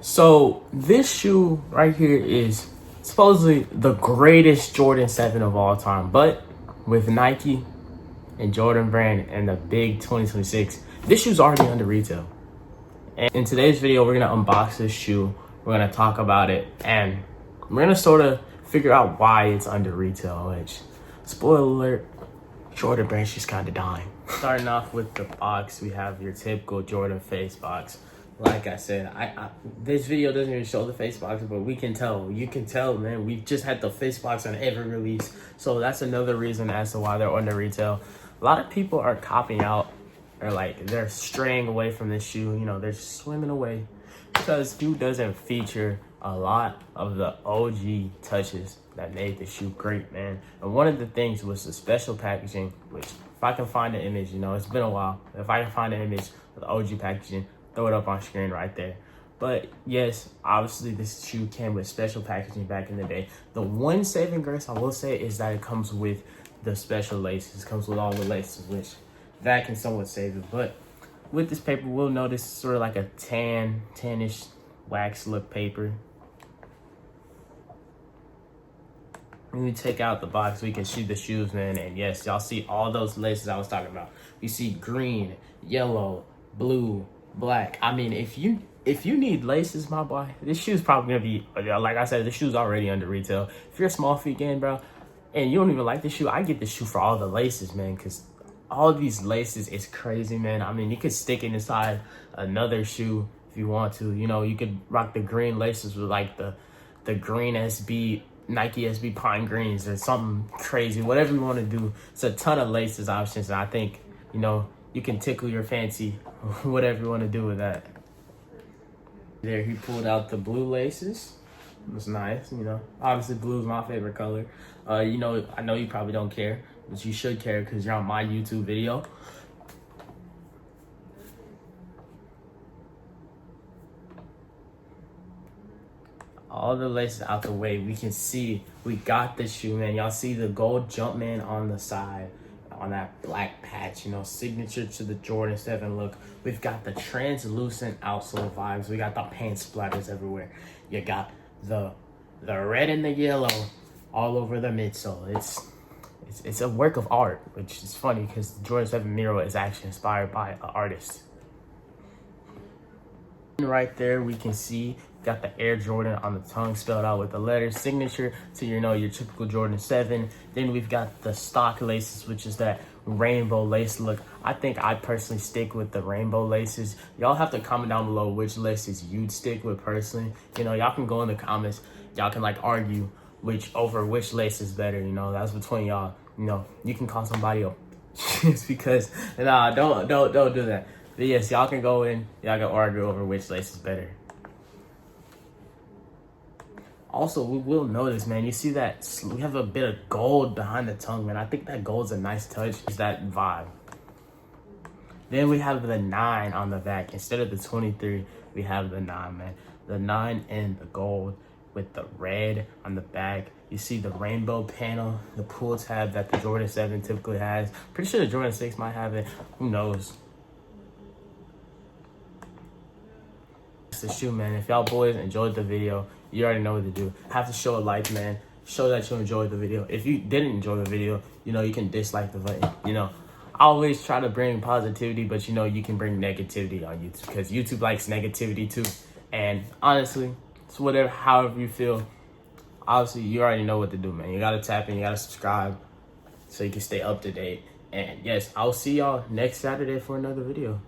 So this shoe right here is supposedly the greatest Jordan 7 of all time, but with Nike and Jordan brand and the big 2026, this shoe's already under retail. And in today's video, we're gonna unbox this shoe. We're gonna talk about it, and we're gonna sort of figure out why it's under retail, which, spoiler alert, Jordan brand's just kind of dying. Starting off with the box, we have your typical Jordan face box. Like I said, this video doesn't even show the face box, but we can tell. You can tell, man. We've just had the face box on every release. So that's another reason as to why they're under retail. A lot of people are copying out, or like they're straying away from this shoe. You know, they're swimming away because dude doesn't feature a lot of the OG touches that made the shoe great, man. And one of the things was the special packaging, which if I can find the image, you know, it's been a while. If I can find the image of the OG packaging, throw it up on screen right there. But yes, obviously this shoe came with special packaging back in the day. The one saving grace I will say is that it comes with the special laces. It comes with all the laces, which that can somewhat save it. But with this paper, we'll notice sort of like a tannish wax look paper. When we take out the box, we can see the shoes, man. And yes, y'all see all those laces I was talking about. You see green, yellow, blue, black. I mean, if you need laces, my boy, this shoe's probably gonna be, like I said, the shoe's already under retail. If you're a small feet game, bro, and you don't even like this shoe, I get this shoe for all the laces, man, because all these laces is crazy, man. I mean, you could stick it inside another shoe if you want to. You know, you could rock the green laces with like the green SB, Nike SB Pine Greens or something crazy, whatever you want to do. It's a ton of laces options, and I think, you know, you can tickle your fancy, whatever you want to do with that. There, he pulled out the blue laces. It was nice, you know. Obviously, blue is my favorite color. You know, I know you probably don't care, but you should care because you're on my YouTube video. All the laces out the way, we can see we got the shoe, man. Y'all see the gold Jumpman on the side, on that black patch, you know, signature to the Jordan 7 look. We've got the translucent outsole vibes. We got the paint splatters everywhere. You got the red and the yellow all over the midsole. It's a work of art, which is funny because Jordan 7 Miro'S is actually inspired by an artist. Right there, we can see got the Air Jordan on the tongue spelled out with the letters, signature to, you know, your typical Jordan 7. Then we've got the stock laces, which is that rainbow lace look. I think I personally stick with the rainbow laces. Y'all have to comment down below which laces you'd stick with personally. You know, y'all can go in the comments. Y'all can like argue which lace is better. You know, that's between y'all. You know, you can call somebody up just because. Nah, don't do that. But yes, y'all can go in. Y'all can argue over which lace is better. Also, we will notice, man, you see that we have a bit of gold behind the tongue, man. I think that gold's a nice touch. It's that vibe. Then we have the 9 on the back. Instead of the 23, we have the 9, man. The 9 and the gold with the red on the back. You see the rainbow panel, the pull tab that the Jordan 7 typically has. Pretty sure the Jordan 6 might have it. Who knows? It's the shoe, man. If y'all boys enjoyed the video, you already know what to do. Have to show a like, man. Show that you enjoyed the video. If you didn't enjoy the video, you know, you can dislike the button. You know, I always try to bring positivity, but you know, you can bring negativity on YouTube because YouTube likes negativity too. And honestly, it's whatever, however you feel. Obviously, you already know what to do, man. You gotta tap in, you gotta subscribe so you can stay up to date. And yes, I'll see y'all next Saturday for another video.